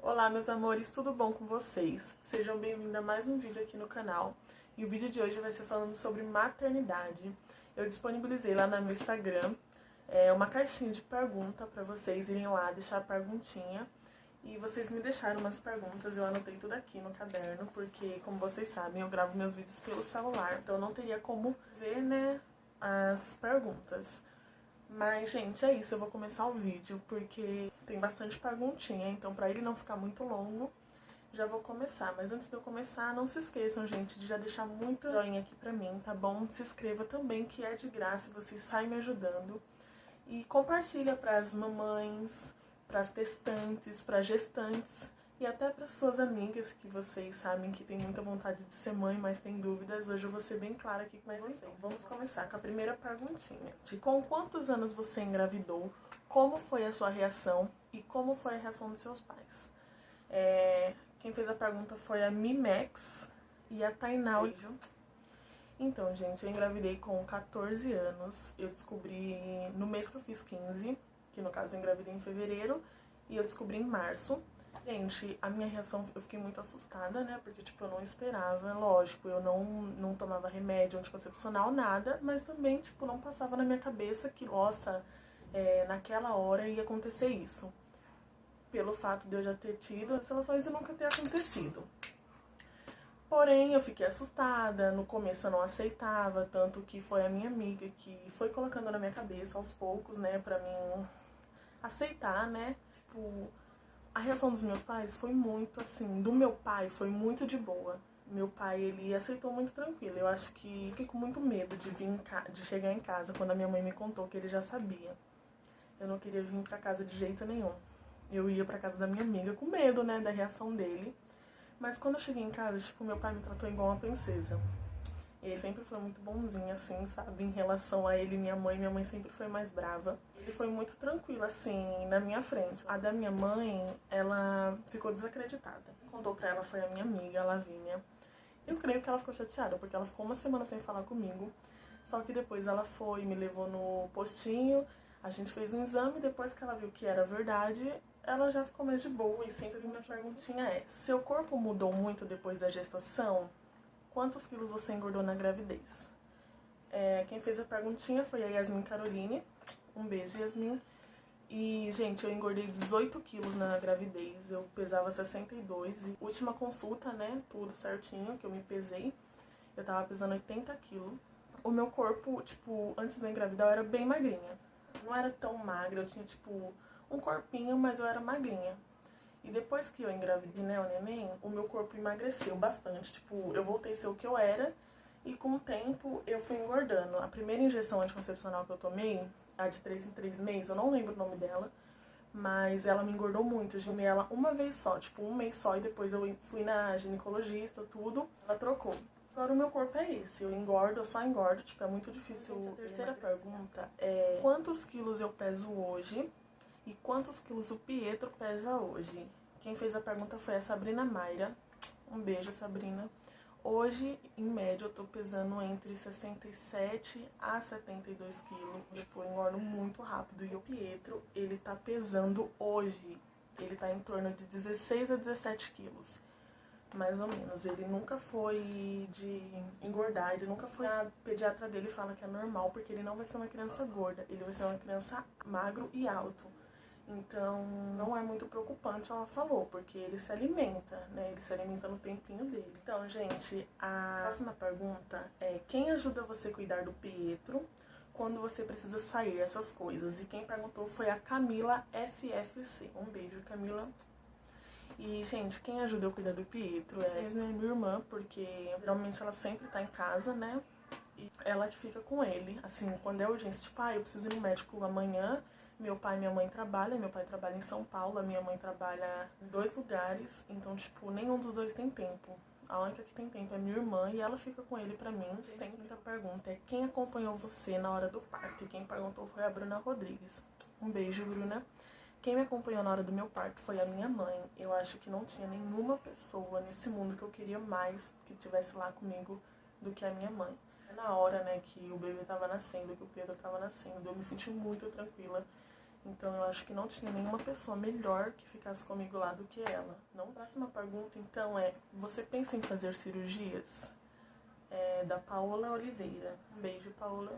Olá, meus amores, tudo bom com vocês? Sejam bem-vindos a mais um vídeo aqui no canal. E o vídeo de hoje vai ser falando sobre maternidade. Eu disponibilizei lá no meu Instagram uma caixinha de pergunta para vocês irem lá deixar a perguntinha. E vocês me deixaram umas perguntas, eu anotei tudo aqui no caderno, porque, como vocês sabem, eu gravo meus vídeos pelo celular, então não teria como ver, né, as perguntas. Mas, gente, é isso, eu vou começar o vídeo, porque tem bastante perguntinha, então pra ele não ficar muito longo, já vou começar. Mas antes de eu começar, não se esqueçam, gente, de já deixar muito joinha aqui pra mim, tá bom? Se inscreva também, que é de graça, vocês saem me ajudando. E compartilha pras mamães, pras testantes, pras gestantes e até para suas amigas que vocês sabem que tem muita vontade de ser mãe, mas tem dúvidas. Hoje eu vou ser bem clara aqui com vocês. Então, vamos começar com a primeira perguntinha. De com quantos anos você engravidou? Como foi a sua reação? E como foi a reação dos seus pais? Quem fez a pergunta foi a Mimex e a Tainá. Então, gente, eu engravidei com 14 anos. Eu descobri no mês que eu fiz 15, que no caso eu engravidei em fevereiro, e eu descobri em março. Gente, a minha reação, eu fiquei muito assustada, né? Porque, tipo, eu não esperava, lógico, eu não tomava remédio anticoncepcional, nada, mas também, tipo, não passava na minha cabeça que, nossa, naquela hora ia acontecer isso. Pelo fato de eu já ter tido as relações e nunca ter acontecido. Porém, eu fiquei assustada, no começo eu não aceitava, tanto que foi a minha amiga que foi colocando na minha cabeça aos poucos, né, pra mim aceitar, né, tipo... A reação dos meus pais foi muito assim, do meu pai foi muito de boa. Meu pai, ele aceitou muito tranquilo. Eu acho que fiquei com muito medo de de chegar em casa quando a minha mãe me contou que ele já sabia. Eu não queria vir pra casa de jeito nenhum. Eu ia pra casa da minha amiga com medo, né, da reação dele. Mas quando eu cheguei em casa, tipo, meu pai me tratou igual uma princesa. Ele sempre foi muito bonzinho, assim, sabe? Em relação a ele e minha mãe sempre foi mais brava. Ele foi muito tranquilo, assim, na minha frente. A da minha mãe, ela ficou desacreditada. Quem contou pra ela foi a minha amiga, a Lavínia. Eu creio que ela ficou chateada, porque ela ficou uma semana sem falar comigo. Só que depois ela foi, me levou no postinho, a gente fez um exame, depois que ela viu que era verdade, ela já ficou mais de boa. E sempre minha perguntinha é, seu corpo mudou muito depois da gestação? Quantos quilos você engordou na gravidez? Quem fez a perguntinha foi a Yasmin Caroline. Um beijo, Yasmin. E, gente, eu engordei 18 quilos na gravidez. Eu pesava 62. E última consulta, né? Tudo certinho, que eu me pesei. Eu tava pesando 80 quilos. O meu corpo, tipo, antes de eu engravidar, eu era bem magrinha. Não era tão magra, eu tinha, tipo, um corpinho, mas eu era magrinha. E depois que eu engravidei, né, o neném, o meu corpo emagreceu bastante. Tipo, eu voltei a ser o que eu era e com o tempo eu fui engordando. A primeira injeção anticoncepcional que eu tomei, a de 3 em 3 meses, eu não lembro o nome dela, mas ela me engordou muito. Eu tomei ela uma vez só, tipo, um mês só, e depois eu fui na ginecologista, tudo, ela trocou. Agora o meu corpo é esse, eu engordo, eu só engordo, tipo, é muito difícil. A terceira pergunta é quantos quilos eu peso hoje? E quantos quilos o Pietro pesa hoje? Quem fez a pergunta foi a Sabrina Mayra. Um beijo, Sabrina. Hoje, em média, eu tô pesando entre 67 a 72 quilos. Tipo, eu engordo muito rápido. E o Pietro, ele tá pesando hoje. Ele tá em torno de 16 a 17 quilos. Mais ou menos. Ele nunca foi de engordar. Ele nunca foi... A pediatra dele fala que é normal, porque ele não vai ser uma criança gorda. Ele vai ser uma criança magro e alto. Então, não é muito preocupante, ela falou, porque ele se alimenta, né? Ele se alimenta no tempinho dele. Então, gente, a próxima pergunta é: quem ajuda você a cuidar do Pietro quando você precisa sair, essas coisas? E quem perguntou foi a Camila FFC. Um beijo, Camila. E, gente, quem ajuda eu a cuidar do Pietro é minha irmã, porque geralmente ela sempre tá em casa, né? E ela que fica com ele. Assim, quando é urgência, tipo, eu preciso ir no médico amanhã. Meu pai e minha mãe trabalham, meu pai trabalha em São Paulo, a minha mãe trabalha em 2 lugares, então, tipo, nenhum dos dois tem tempo. A única que tem tempo é minha irmã e ela fica com ele pra mim. Sempre a pergunta é: quem acompanhou você na hora do parto? E quem perguntou foi a Bruna Rodrigues. Um beijo, Bruna. Quem me acompanhou na hora do meu parto foi a minha mãe. Eu acho que não tinha nenhuma pessoa nesse mundo que eu queria mais que estivesse lá comigo do que a minha mãe. Na hora, né, que o bebê tava nascendo, que o Pedro tava nascendo, eu me senti muito tranquila. Então eu acho que não tinha nenhuma pessoa melhor que ficasse comigo lá do que ela. Não. Próxima pergunta, então, é: você pensa em fazer cirurgias? É da Paola Oliveira. Um beijo, Paola.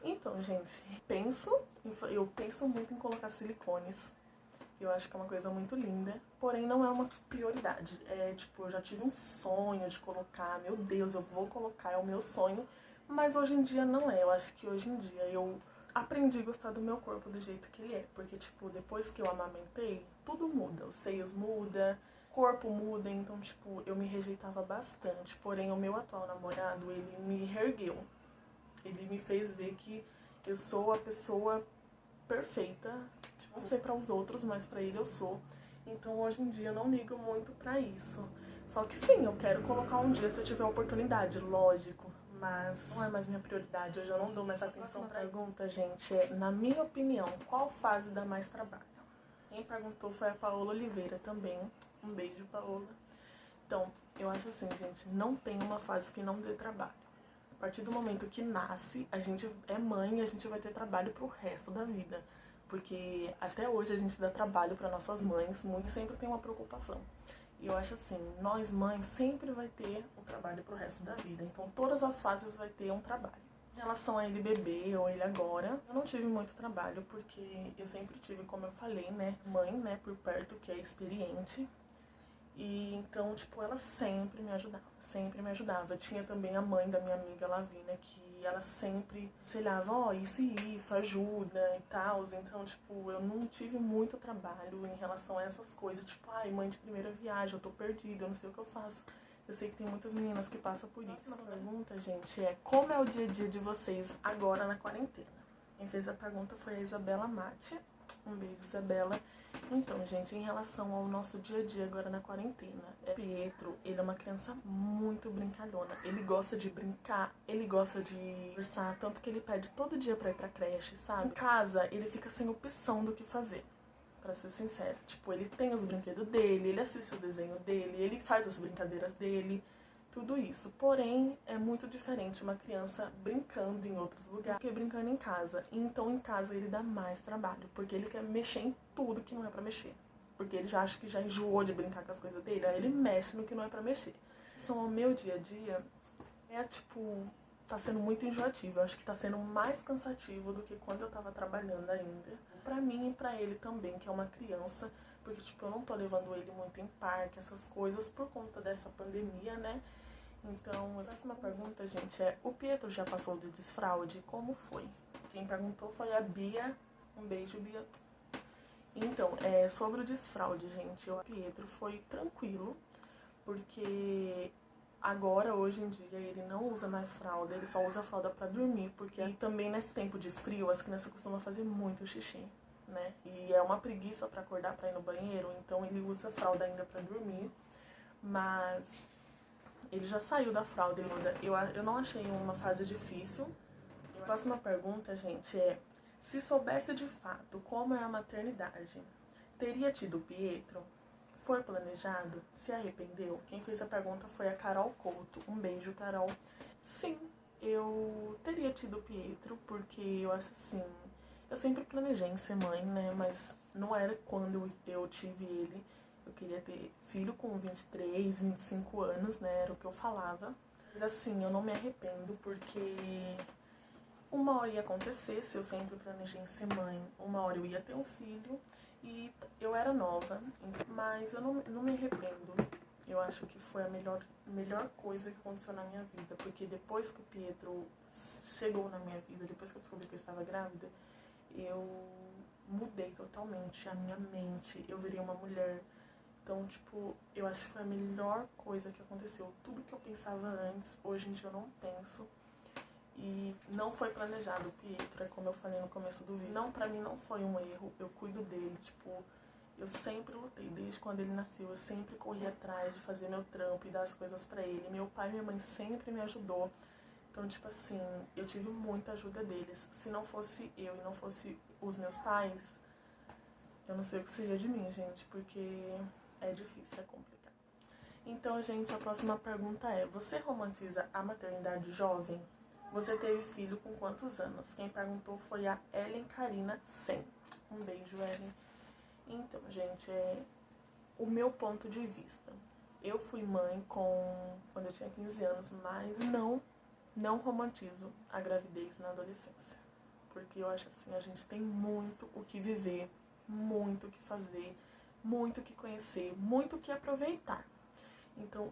Então, gente, eu penso muito em colocar silicones. Eu acho que é uma coisa muito linda, porém não é uma prioridade. É tipo, eu já tive um sonho de colocar, meu Deus, eu vou colocar, é o meu sonho, mas hoje em dia não é. Eu acho que hoje em dia eu aprendi a gostar do meu corpo do jeito que ele é, porque tipo, depois que eu amamentei, tudo muda, os seios mudam, o corpo muda, então tipo, eu me rejeitava bastante, porém o meu atual namorado, ele me reergueu. Ele me fez ver que eu sou a pessoa perfeita, tipo, não sei pra os outros, mas pra ele eu sou. Então hoje em dia eu não ligo muito pra isso. Só que sim, eu quero colocar um dia se eu tiver oportunidade, lógico. Mas não é mais minha prioridade, hoje eu não dou mais atenção pra pergunta, gente, é, na minha opinião, qual fase dá mais trabalho? Quem perguntou foi a Paola Oliveira também. Um beijo, Paola. Então, eu acho assim, gente, não tem uma fase que não dê trabalho. A partir do momento que nasce, a gente é mãe e a gente vai ter trabalho pro resto da vida. Porque até hoje a gente dá trabalho para nossas mães, muito sempre tem uma preocupação. E eu acho assim, nós mães sempre vai ter um trabalho pro resto da vida. Então todas as fases vai ter um trabalho. Em relação a ele bebê ou ele agora, eu não tive muito trabalho, porque eu sempre tive, como eu falei, né, mãe, né, por perto, que é experiente. E então, tipo, ela sempre me ajudava, sempre me ajudava. Tinha também a mãe da minha amiga Lavina, que ela sempre aconselhava, ó, isso e isso, ajuda e tal. Então, tipo, eu não tive muito trabalho em relação a essas coisas. Tipo, ai, mãe de primeira viagem, eu tô perdida, eu não sei o que eu faço. Eu sei que tem muitas meninas que passam por isso. A pergunta, gente, é: como é o dia a dia de vocês agora na quarentena? Quem fez a pergunta foi a Isabela Mate. Um beijo, Isabela. Então, gente, em relação ao nosso dia a dia agora na quarentena, Pietro, ele é uma criança muito brincalhona. Ele gosta de brincar, ele gosta de conversar, tanto que ele pede todo dia pra ir pra creche, sabe? Em casa, ele fica sem opção do que fazer, pra ser sincero. Tipo, ele tem os brinquedos dele, ele assiste o desenho dele, ele faz as brincadeiras dele, tudo isso. Porém, é muito diferente uma criança brincando em outros lugares do que brincando em casa. Então, em casa, ele dá mais trabalho, porque ele quer mexer em tudo que não é pra mexer. Porque ele já acha que já enjoou de brincar com as coisas dele, aí ele mexe no que não é pra mexer. Então, o meu dia a dia é, tipo, tá sendo muito enjoativo. Eu acho que tá sendo mais cansativo do que quando eu tava trabalhando ainda. Pra mim e pra ele também, que é uma criança, porque, tipo, eu não tô levando ele muito em parque, essas coisas, por conta dessa pandemia, né? Então, a próxima pergunta, gente, é: o Pietro já passou de desfraude? Como foi? Quem perguntou foi a Bia. Um beijo, Bia. Então, sobre o desfraude, gente, o Pietro foi tranquilo, porque agora, hoje em dia, ele não usa mais fralda, ele só usa fralda pra dormir, porque também nesse tempo de frio, as crianças costumam fazer muito xixi, né? E é uma preguiça pra acordar pra ir no banheiro, então ele usa fralda ainda pra dormir, mas ele já saiu da fralda. Eu não achei uma fase difícil. A próxima pergunta, gente, é: se soubesse de fato como é a maternidade, teria tido Pietro? Foi planejado? Se arrependeu? Quem fez a pergunta foi a Carol Couto. Um beijo, Carol. Sim, eu teria tido Pietro, porque eu acho assim, eu sempre planejei em ser mãe, né? Mas não era quando eu tive ele. Eu queria ter filho com 23, 25 anos, né? Era o que eu falava. Mas assim, eu não me arrependo, porque uma hora ia acontecer, se eu sempre planejei em ser mãe, uma hora eu ia ter um filho, e eu era nova, mas eu não me arrependo. Eu acho que foi a melhor coisa que aconteceu na minha vida, porque depois que o Pietro chegou na minha vida, depois que eu descobri que eu estava grávida, eu mudei totalmente a minha mente, eu virei uma mulher. Então, tipo, eu acho que foi a melhor coisa que aconteceu. Tudo que eu pensava antes, hoje em dia eu não penso. E não foi planejado. O Pietro, é como eu falei no começo do vídeo, não, pra mim não foi um erro. Eu cuido dele, tipo, eu sempre lutei, desde quando ele nasceu, eu sempre corri atrás de fazer meu trampo e dar as coisas pra ele. Meu pai e minha mãe sempre me ajudou. Então, tipo assim, eu tive muita ajuda deles. Se não fosse eu e não fosse os meus pais, eu não sei o que seria de mim, gente, porque é difícil, é complicado. Então, gente, a próxima pergunta é: você romantiza a maternidade jovem? Você teve filho com quantos anos? Quem perguntou foi a Ellen Karina Sen. Um beijo, Ellen. Então, gente, é o meu ponto de vista. Eu fui mãe quando eu tinha 15 anos, mas não romantizo a gravidez na adolescência. Porque eu acho assim, a gente tem muito o que viver, muito o que fazer, muito o que conhecer, muito o que aproveitar. Então,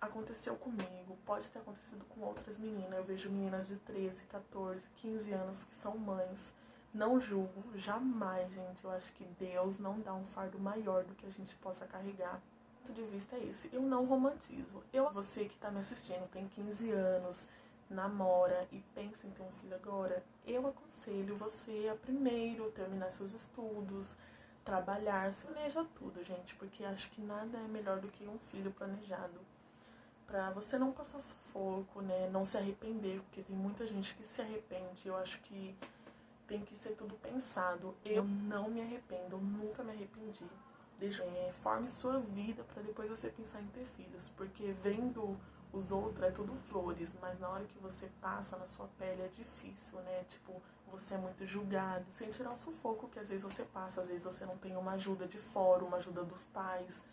aconteceu comigo, pode ter acontecido com outras meninas. Eu vejo meninas de 13, 14, 15 anos que são mães. Não julgo, jamais, gente. Eu acho que Deus não dá um fardo maior do que a gente possa carregar. O ponto de vista é esse. Eu não romantizo. Você que tá me assistindo, tem 15 anos, namora e pensa em ter um filho agora, eu aconselho você a primeiro terminar seus estudos, trabalhar, se planeja tudo, gente, porque acho que nada é melhor do que um filho planejado. Pra você não passar sufoco, né, não se arrepender, porque tem muita gente que se arrepende. Eu acho que tem que ser tudo pensado. Eu não me arrependo, eu nunca me arrependi. Forme sua vida pra depois você pensar em ter filhos, porque vendo os outros é tudo flores, mas na hora que você passa na sua pele é difícil, né? Tipo, você é muito julgado, sem tirar o sufoco que às vezes você passa, às vezes você não tem uma ajuda de fora, uma ajuda dos pais,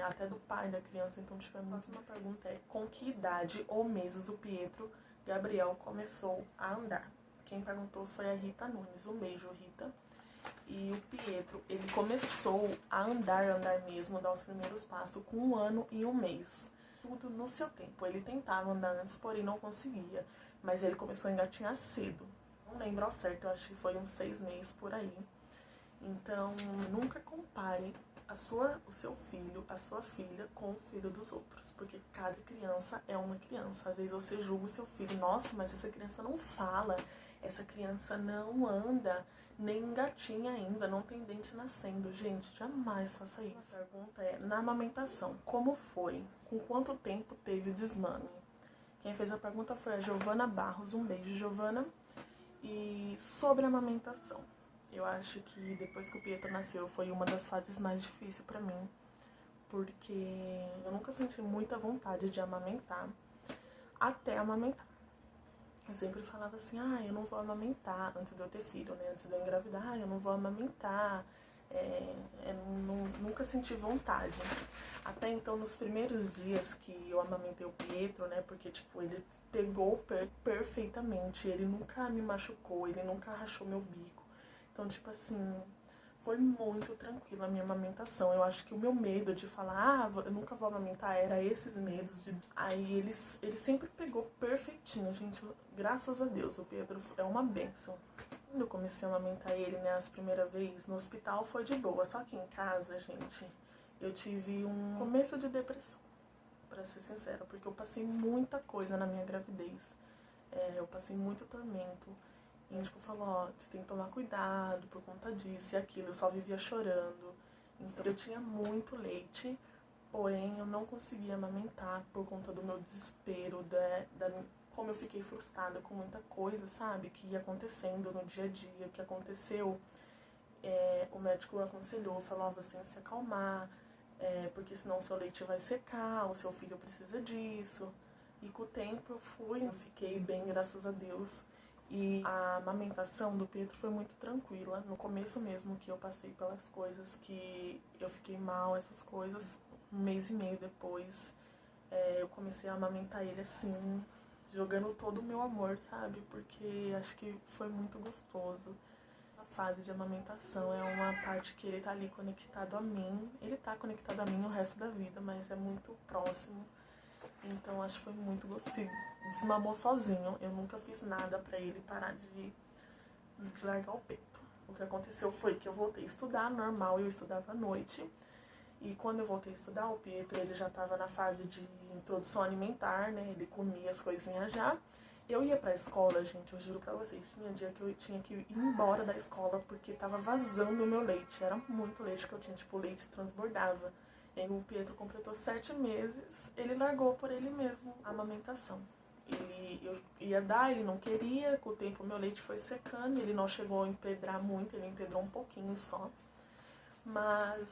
até do pai da criança. Então, tipo, a próxima pergunta é: com que idade ou meses o Pietro Gabriel começou a andar? Quem perguntou foi a Rita Nunes. Um beijo, Rita. E o Pietro, ele começou a andar mesmo, dar os primeiros passos com 1 ano e 1 mês. Tudo no seu tempo. Ele tentava andar antes, porém não conseguia. Mas ele começou a engatinhar cedo. Não lembro ao certo, eu acho que foi uns 6 meses por aí. Então, nunca compare o seu filho, a sua filha com o filho dos outros. Porque cada criança é uma criança. Às vezes você julga o seu filho. Nossa, mas essa criança não fala. Essa criança não anda, nem engatinha ainda, não tem dente nascendo. Gente, jamais faça isso. A pergunta é: na amamentação, como foi? Com quanto tempo teve desmame? Quem fez a pergunta foi a Giovana Barros. Um beijo, Giovana. E sobre a amamentação, eu acho que depois que o Pietro nasceu foi uma das fases mais difíceis pra mim, porque eu nunca senti muita vontade de amamentar até amamentar. Eu sempre falava assim: eu não vou amamentar, antes de eu ter filho, né? Antes de eu engravidar, eu não vou amamentar. Nunca senti vontade. Até então, nos primeiros dias que eu amamentei o Pietro, né? Porque, tipo, ele pegou perfeitamente, ele nunca me machucou, ele nunca rachou meu bico. Então, tipo assim, foi muito tranquila a minha amamentação. Eu acho que o meu medo de falar, eu nunca vou amamentar, era esses medos. Aí ele sempre pegou perfeitinho, gente. Graças a Deus, o Pedro é uma bênção. Quando eu comecei a amamentar ele, né, as primeiras vezes, no hospital foi de boa. Só que em casa, gente, eu tive um começo de depressão, pra ser sincera. Porque eu passei muita coisa na minha gravidez. Eu passei muito tormento. E o médico falou: você tem que tomar cuidado por conta disso e aquilo. Eu só vivia chorando. Então eu tinha muito leite, porém eu não conseguia amamentar por conta do meu desespero, como eu fiquei frustrada com muita coisa, sabe? Que ia acontecendo no dia a dia, que aconteceu. O médico aconselhou, falou: você tem que se acalmar, porque senão o seu leite vai secar, o seu filho precisa disso. E com o tempo eu fiquei bem, graças a Deus. E a amamentação do Pietro foi muito tranquila. No começo mesmo que eu passei pelas coisas, que eu fiquei mal, essas coisas, 1 mês e meio depois, eu comecei a amamentar ele assim, jogando todo o meu amor, sabe? Porque acho que foi muito gostoso. A fase de amamentação é uma parte que ele tá ali conectado a mim. Ele tá conectado a mim o resto da vida, mas é muito próximo. Então acho que foi muito gostoso. Desmamou sozinho. Eu nunca fiz nada pra ele parar de largar o peito. O que aconteceu foi que eu voltei a estudar normal, eu estudava à noite. E quando eu voltei a estudar, o Pietro, ele já estava na fase de introdução alimentar, né? Ele comia as coisinhas já. Eu ia pra escola, gente, eu juro pra vocês, tinha dia que eu tinha que ir embora da escola porque tava vazando o meu leite. Era muito leite que eu tinha, tipo, o leite transbordava. E aí o Pietro completou 7 meses, ele largou por ele mesmo a amamentação. Eu ia dar, ele não queria, com o tempo o meu leite foi secando, ele não chegou a empedrar muito, ele empedrou um pouquinho só. Mas,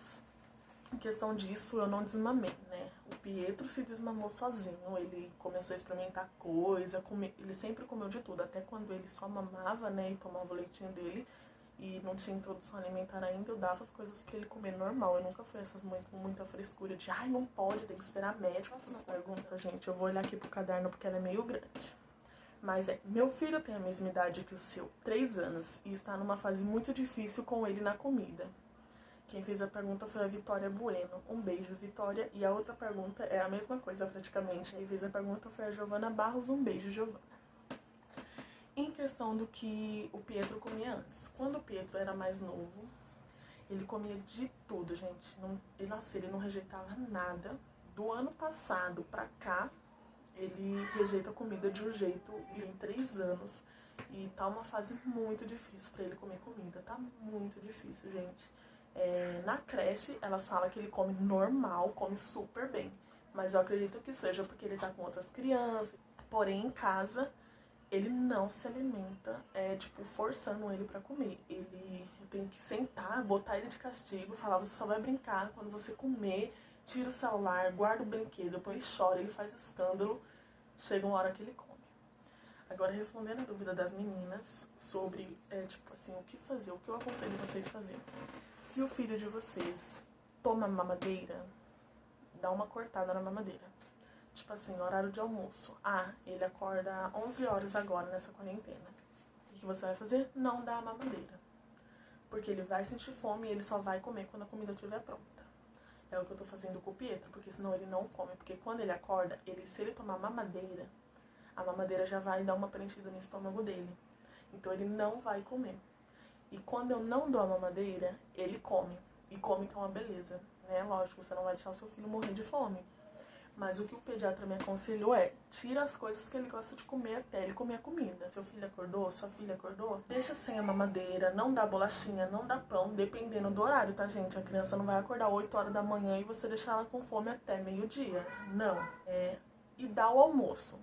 em questão disso, eu não desmamei, né? O Pietro se desmamou sozinho, ele começou a experimentar coisa, ele sempre comeu de tudo, até quando ele só mamava, né, e tomava o leitinho dele, e não tinha introdução alimentar ainda, eu dava as coisas pra ele comer normal. Eu nunca fui essas mães com muita frescura de ai, não pode, tem que esperar médico. Essa pergunta, gente, eu vou olhar aqui pro caderno porque ela é meio grande. Mas meu filho tem a mesma idade que o seu, 3 anos, e está numa fase muito difícil com ele na comida. Quem fez a pergunta foi a Vitória Bueno. Um beijo, Vitória. E a outra pergunta é a mesma coisa, praticamente. Quem fez a pergunta foi a Giovana Barros. Um beijo, Giovana. Em questão do que o Pietro comia antes. Quando o Pietro era mais novo, ele comia de tudo, gente. Ele não rejeitava nada. Do ano passado pra cá, ele rejeita a comida de um jeito. Ele tem 3 anos. E tá uma fase muito difícil pra ele comer comida. Tá muito difícil, gente. Na creche, elas falam que ele come normal, come super bem. Mas eu acredito que seja porque ele tá com outras crianças. Porém, em casa, ele não se alimenta, forçando ele pra comer. Eu tenho que sentar, botar ele de castigo, falar, você só vai brincar quando você comer, tira o celular, guarda o brinquedo, depois ele chora, ele faz escândalo, chega uma hora que ele come. Agora, respondendo a dúvida das meninas sobre, o que fazer, o que eu aconselho vocês fazerem. Se o filho de vocês toma mamadeira, dá uma cortada na mamadeira. Tipo assim, horário de almoço. Ele acorda 11 horas agora nessa quarentena. O que você vai fazer? Não dá a mamadeira. Porque ele vai sentir fome e ele só vai comer quando a comida estiver pronta. É o que eu tô fazendo com o Pietro, porque senão ele não come. Porque quando ele acorda, se ele tomar mamadeira, a mamadeira já vai dar uma preenchida no estômago dele. Então ele não vai comer. E quando eu não dou a mamadeira, ele come. E come que é uma beleza, né? Lógico, você não vai deixar o seu filho morrer de fome. Mas o que o pediatra me aconselhou tira as coisas que ele gosta de comer até ele comer a comida. Seu filho acordou, sua filha acordou, deixa sem a mamadeira, não dá bolachinha, não dá pão, dependendo do horário, tá, gente? A criança não vai acordar 8 horas da manhã e você deixar ela com fome até meio-dia. Não. E dá o almoço.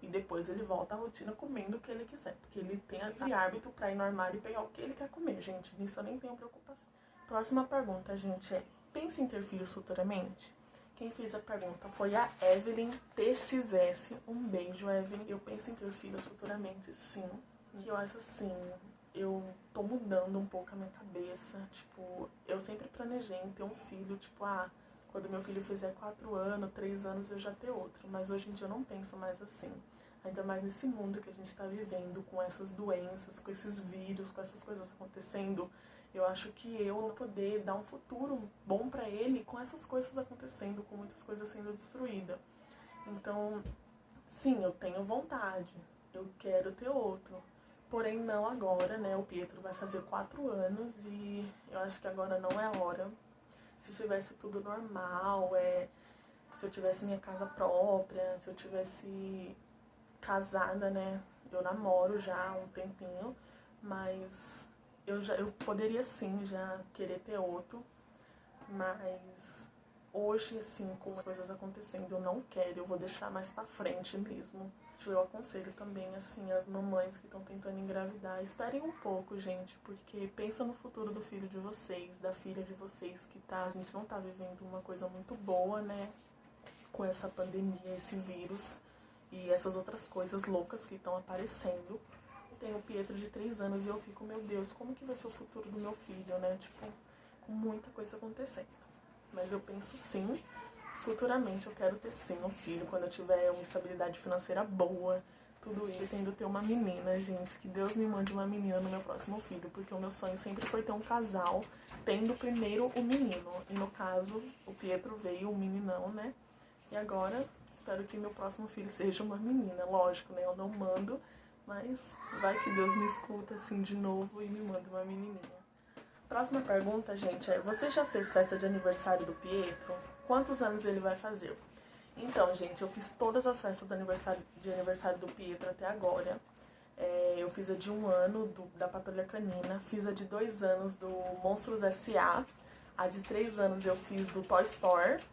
E depois ele volta à rotina comendo o que ele quiser. Porque ele tem aquele hábito pra ir no armário e pegar o que ele quer comer, gente. Nisso eu nem tenho preocupação. Próxima pergunta, gente, pensa em ter filhos futuramente? Quem fez a pergunta foi a Evelyn TXS. Um beijo, Evelyn. Eu penso em ter filhos futuramente, sim. E eu acho assim, eu tô mudando um pouco a minha cabeça. Eu sempre planejei em ter um filho, quando meu filho fizer 4 anos, 3 anos, eu já ter outro. Mas hoje em dia eu não penso mais assim. Ainda mais nesse mundo que a gente tá vivendo, com essas doenças, com esses vírus, com essas coisas acontecendo. Eu acho que eu vou poder dar um futuro bom pra ele com essas coisas acontecendo, com muitas coisas sendo destruídas. Então, sim, eu tenho vontade. Eu quero ter outro. Porém, não agora, né? O Pietro vai fazer 4 anos e eu acho que agora não é a hora. Se tivesse tudo normal, se eu tivesse minha casa própria, se eu tivesse casada, né? Eu namoro já há um tempinho, mas eu poderia sim já querer ter outro, mas hoje, assim, com as coisas acontecendo, eu não quero, eu vou deixar mais pra frente mesmo. Eu aconselho também, assim, as mamães que estão tentando engravidar, esperem um pouco, gente, porque pensa no futuro do filho de vocês, da filha de vocês, a gente não tá vivendo uma coisa muito boa, né, com essa pandemia, esse vírus e essas outras coisas loucas que estão aparecendo. Tem o Pietro de 3 anos e eu fico, meu Deus, como que vai ser o futuro do meu filho, né, com muita coisa acontecendo. Mas eu penso sim, futuramente eu quero ter sim um filho, quando eu tiver uma estabilidade financeira boa, tudo isso, pretendo ter uma menina, gente, que Deus me mande uma menina no meu próximo filho, porque o meu sonho sempre foi ter um casal, tendo primeiro o menino, e no caso, o Pietro veio, o meninão, né, e agora espero que meu próximo filho seja uma menina, lógico, né, eu não mando, mas vai que Deus me escuta assim de novo e me manda uma menininha. Próxima pergunta, gente, você já fez festa de aniversário do Pietro? Quantos anos ele vai fazer? Então, gente, eu fiz todas as festas de aniversário do Pietro até agora. Eu fiz a de 1 ano da Patrulha Canina, fiz a de 2 anos do Monstros S.A., a de 3 anos eu fiz do Toy Story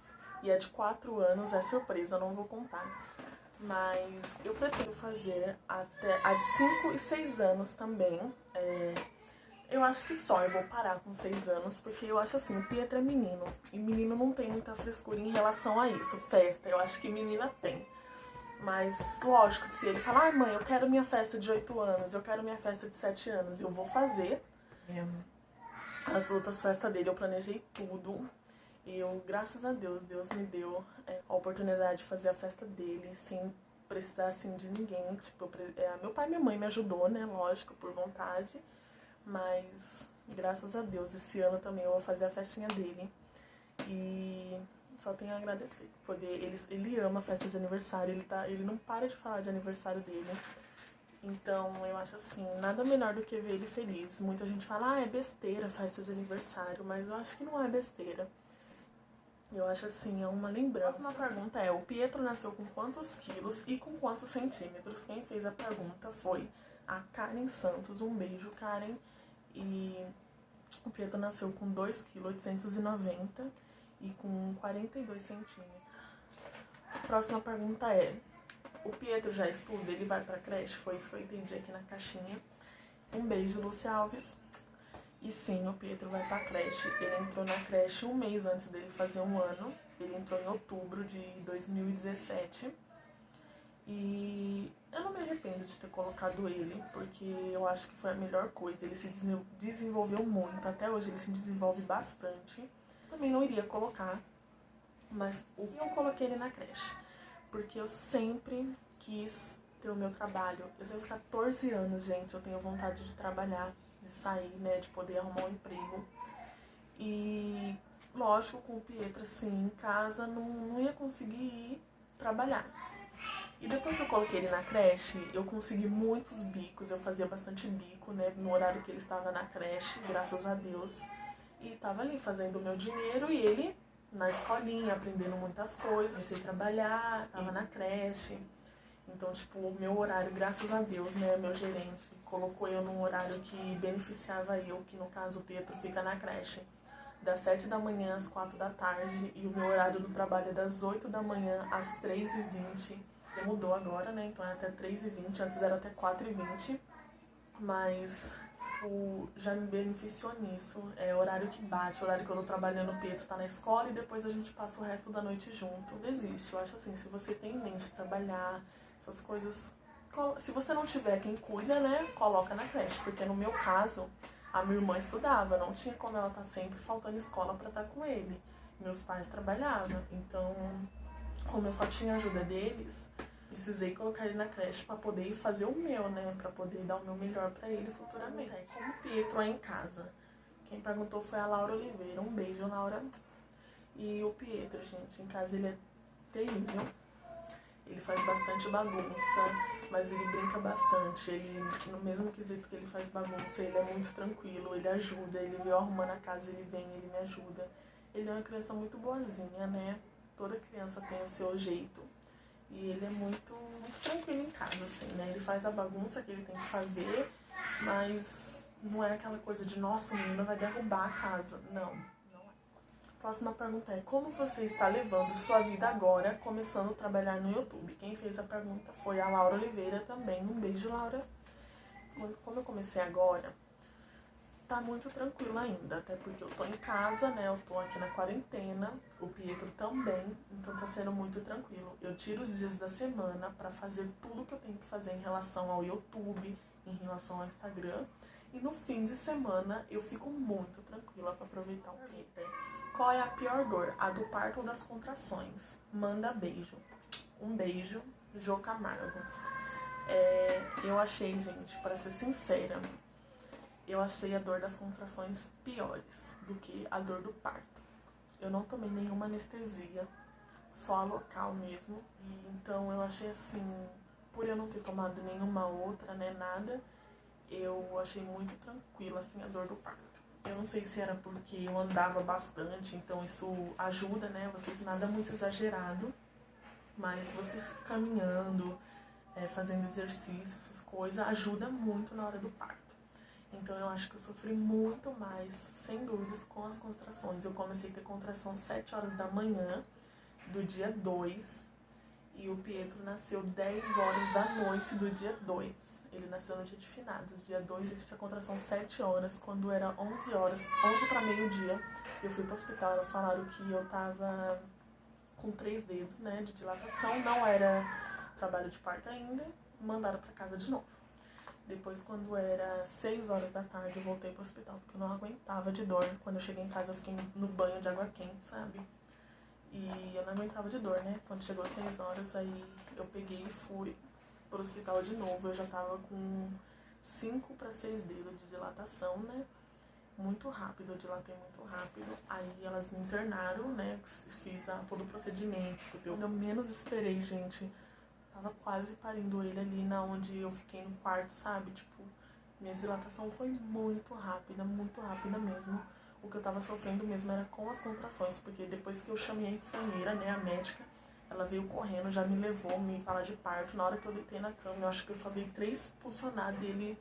e a de 4 anos é surpresa, eu não vou contar. Mas eu pretendo fazer até a de 5 e 6 anos também. Eu acho que só eu vou parar com 6 anos, porque eu acho assim, o Pietro é menino. E menino não tem muita frescura em relação a isso. Festa, eu acho que menina tem. Mas, lógico, se ele falar, mãe, eu quero minha festa de 8 anos, eu quero minha festa de 7 anos, eu vou fazer. As outras festas dele eu planejei tudo. Graças a Deus, Deus me deu a oportunidade de fazer a festa dele sem precisar, assim, de ninguém. Tipo, meu pai e minha mãe me ajudou, né, lógico, por vontade. Mas, graças a Deus, esse ano também eu vou fazer a festinha dele. E só tenho a agradecer. Ele ama a festa de aniversário, ele não para de falar de aniversário dele. Então, eu acho assim, nada melhor do que ver ele feliz. Muita gente fala, é besteira festa de aniversário, mas eu acho que não é besteira. Eu acho assim, é uma lembrança. A próxima pergunta é, o Pietro nasceu com quantos quilos e com quantos centímetros? Quem fez a pergunta foi a Karen Santos. Um beijo, Karen. E o Pietro nasceu com 2,890 kg e com 42 centímetros. A próxima pergunta é, o Pietro já estuda? Ele vai pra creche? Foi isso que eu entendi aqui na caixinha. Um beijo, Lúcia Alves. E sim, o Pietro vai pra creche. Ele entrou na creche um mês antes dele fazer um ano. Ele entrou em outubro de 2017. E eu não me arrependo de ter colocado ele, porque eu acho que foi a melhor coisa. Ele se desenvolveu muito. Até hoje ele se desenvolve bastante. Também não iria colocar, mas eu coloquei ele na creche. Porque eu sempre quis ter o meu trabalho. Eu tenho 14 anos, gente. Eu tenho vontade de trabalhar, de sair, né, de poder arrumar um emprego. E, lógico, com o Pietro, assim, em casa, não ia conseguir ir trabalhar. E depois que eu coloquei ele na creche, eu consegui muitos bicos, eu fazia bastante bico, né, no horário que ele estava na creche, graças a Deus. E tava ali fazendo o meu dinheiro e ele na escolinha, aprendendo muitas coisas, comecei a trabalhar, tava na creche. Então, tipo, o meu horário, graças a Deus, né, meu gerente colocou eu num horário que beneficiava eu, que no caso o Pietro fica na creche das 7 da manhã às 4 da tarde, e o meu horário do trabalho é das 8 da manhã às 3h20. Mudou agora, né, então é até 3h20, antes era até 4h20, mas já me beneficiou nisso. É horário que bate, horário que eu tô trabalhando, o Pietro tá na escola e depois a gente passa o resto da noite junto. Não existe, eu acho assim, se você tem em mente trabalhar, essas coisas, se você não tiver quem cuida, né, coloca na creche, porque no meu caso, a minha irmã estudava, não tinha como ela tá sempre faltando escola pra estar com ele. Meus pais trabalhavam, então, como eu só tinha ajuda deles, precisei colocar ele na creche pra poder ir fazer o meu, né? Pra poder dar o meu melhor pra ele futuramente. Como o Pietro é em casa? Quem perguntou foi a Laura Oliveira. Um beijo, Laura. E o Pietro, gente, em casa ele é terrível. Ele faz bastante bagunça, mas ele brinca bastante. Ele, no mesmo quesito que ele faz bagunça, ele é muito tranquilo, ele ajuda, ele vê eu arrumando a casa, ele vem, ele me ajuda. Ele é uma criança muito boazinha, né? Toda criança tem o seu jeito. E ele é muito tranquilo em casa, assim, né? Ele faz a bagunça que ele tem que fazer, mas não é aquela coisa de, nossa, o menino vai derrubar a casa. Não, não é. Próxima pergunta é, como você está levando sua vida agora, começando a trabalhar no YouTube? Quem fez a pergunta foi a Laura Oliveira também. Um beijo, Laura. Como eu comecei agora, tá muito tranquilo ainda, até porque eu tô em casa, né, eu tô aqui na quarentena, o Pietro também, então tá sendo muito tranquilo. Eu tiro os dias da semana pra fazer tudo que eu tenho que fazer em relação ao YouTube, em relação ao Instagram, e no fim de semana eu fico muito tranquila pra aproveitar o Pietro. Qual é a pior dor? A do parto ou das contrações? Manda beijo. Um beijo, Jô Camargo. Eu achei, gente, pra ser sincera, eu achei a dor das contrações piores do que a dor do parto. Eu não tomei nenhuma anestesia, só a local mesmo. E então eu achei assim, por eu não ter tomado nenhuma outra, né, nada, eu achei muito tranquila assim a dor do parto. Eu não sei se era porque eu andava bastante, então isso ajuda, né, vocês nada muito exagerado, mas vocês caminhando, fazendo exercício, essas coisas, ajuda muito na hora do parto. Então eu acho que eu sofri muito mais, sem dúvidas, com as contrações. Eu comecei a ter contração às 7 horas da manhã do dia 2 e o Pietro nasceu 10 horas da noite do dia 2. Ele nasceu no dia de finados, dia 2, ele tinha contração 7 horas, quando era 11 horas, 11 para meio-dia, eu fui pro hospital, elas falaram que eu tava com 3 dedos, né, de dilatação, não era trabalho de parto ainda, mandaram pra casa de novo. Depois, quando era 6 horas da tarde, eu voltei pro hospital, porque eu não aguentava de dor. Quando eu cheguei em casa, eu fiquei no banho de água quente, sabe? E eu não aguentava de dor, né? Quando chegou 6 horas, aí eu peguei e fui pro hospital de novo. Eu já tava com 5 para 6 dedos de dilatação, né? Muito rápido, eu dilatei muito rápido. Aí elas me internaram, né? Fiz todo o procedimento, escutei. Quando eu menos esperei, gente, tava quase parindo ele ali na onde eu fiquei no quarto, sabe? Tipo, minha dilatação foi muito rápida mesmo. O que eu tava sofrendo mesmo era com as contrações, porque depois que eu chamei a enfermeira, né, a médica, ela veio correndo, já me levou, me falar de parto. Na hora que eu deitei na cama, eu acho que eu só dei 3 pulsionadas e ele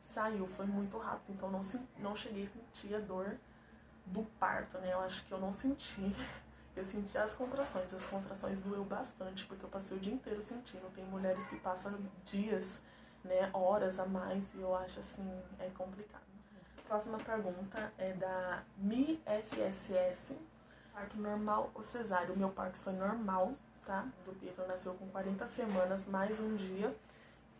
saiu. Foi muito rápido, então não cheguei a sentir a dor do parto, né? Eu acho que eu não senti. Eu senti as contrações doeu bastante, porque eu passei o dia inteiro sentindo. Tem mulheres que passam dias, né, horas a mais, e eu acho assim, é complicado. Próxima pergunta é da MiFSS. Parto normal ou cesárea? O meu parto foi normal, tá? O Pietro nasceu com 40 semanas, mais um dia.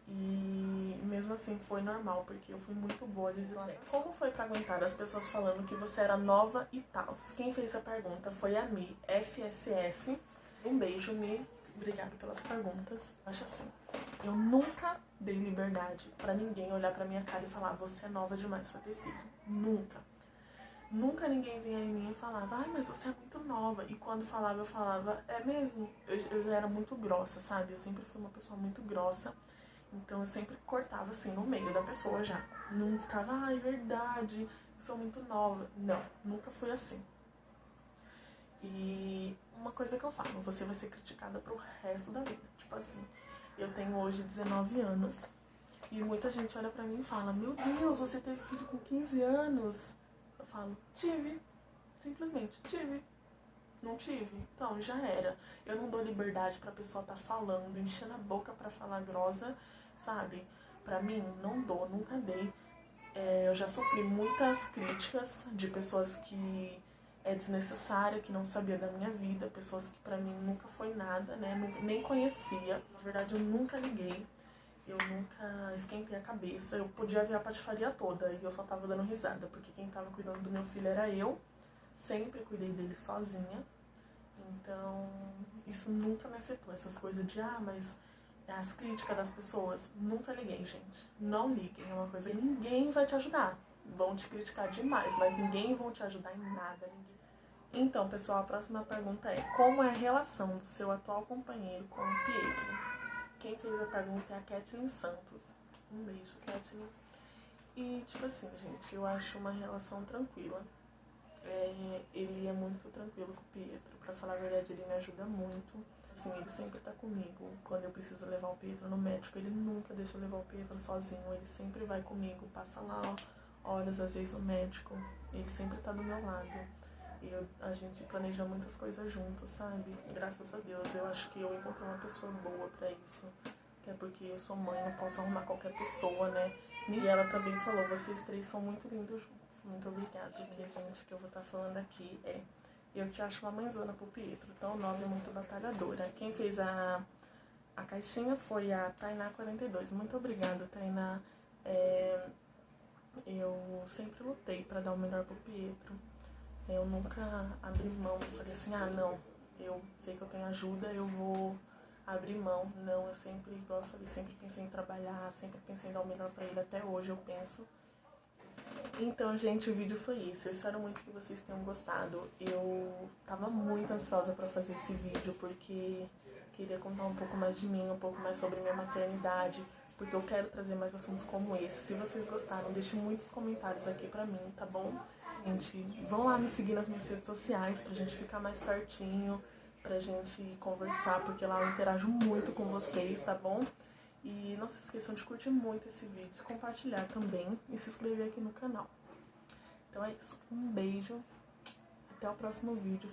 E mesmo assim foi normal, porque eu fui muito boa de dizer. Como foi pra aguentar as pessoas falando que você era nova e tal? Quem fez a pergunta foi a Mi, FSS. Um beijo, Mi. Obrigada pelas perguntas. Acho assim, eu nunca dei liberdade pra ninguém olhar pra minha cara e falar: você é nova demais pra ter filho. Nunca. Nunca ninguém vinha em mim e falava: ai, mas você é muito nova. E quando falava, eu falava: é mesmo? Eu já era muito grossa, sabe? Eu sempre fui uma pessoa muito grossa. Então eu sempre cortava assim no meio da pessoa já. Não ficava, ai, verdade, eu sou muito nova. Não, nunca fui assim. E uma coisa que eu falo, você vai ser criticada pro resto da vida. Tipo assim, eu tenho hoje 19 anos e muita gente olha pra mim e fala: meu Deus, você teve filho com 15 anos. Eu falo: tive, simplesmente tive. Não tive, então já era. Eu não dou liberdade pra pessoa tá falando, enchendo a boca pra falar grossa, sabe? Pra mim, não dou, nunca dei. Eu já sofri muitas críticas de pessoas que é desnecessária, que não sabia da minha vida, pessoas que pra mim nunca foi nada, né? Nem conhecia. Na verdade, eu nunca liguei, eu nunca esquentei a cabeça. Eu podia ver a patifaria toda e eu só tava dando risada, porque quem tava cuidando do meu filho era eu. Sempre cuidei dele sozinha. Então, isso nunca me afetou. Essas coisas de, mas as críticas das pessoas, nunca liguei, gente. Não liguem, é uma coisa que ninguém vai te ajudar. Vão te criticar demais, mas ninguém vai te ajudar em nada. Ninguém. Então, pessoal, a próxima pergunta é: como é a relação do seu atual companheiro com o Pietro? Quem fez a pergunta é a Kathleen Santos. Um beijo, Kathleen. E, tipo assim, gente, eu acho uma relação tranquila. Ele é muito tranquilo com o Pietro. Pra falar a verdade, ele me ajuda muito. Assim, ele sempre tá comigo. Quando eu preciso levar o Pietro no médico, ele nunca deixa eu levar o Pietro sozinho. Ele sempre vai comigo, passa lá horas, às vezes, no médico. Ele sempre tá do meu lado. E a gente planeja muitas coisas juntos, sabe? Graças a Deus, eu acho que eu encontrei uma pessoa boa pra isso. Que é porque eu sou mãe, não posso arrumar qualquer pessoa, né? E ela também falou: vocês três são muito lindos juntos. Muito obrigada, porque, gente, que eu vou estar falando aqui eu te acho uma mãezona pro Pietro, tão nova e muito batalhadora. Quem fez a caixinha foi a Tainá42. Muito obrigada, Tainá. Eu sempre lutei pra dar o melhor pro Pietro. Eu nunca abri mão e falei assim: não, eu sei que eu tenho ajuda, eu vou abrir mão. Não, eu sempre, igual eu falei, sempre pensei em trabalhar, sempre pensei em dar o melhor pra ele. Até hoje eu penso. Então, gente, o vídeo foi esse. Eu espero muito que vocês tenham gostado. Eu tava muito ansiosa pra fazer esse vídeo, porque queria contar um pouco mais de mim, um pouco mais sobre minha maternidade, porque eu quero trazer mais assuntos como esse. Se vocês gostaram, deixem muitos comentários aqui pra mim, tá bom? Gente, vão lá me seguir nas minhas redes sociais pra gente ficar mais pertinho, pra gente conversar, porque lá eu interajo muito com vocês, tá bom? E não se esqueçam de curtir muito esse vídeo, compartilhar também e se inscrever aqui no canal. Então é isso, um beijo, até o próximo vídeo.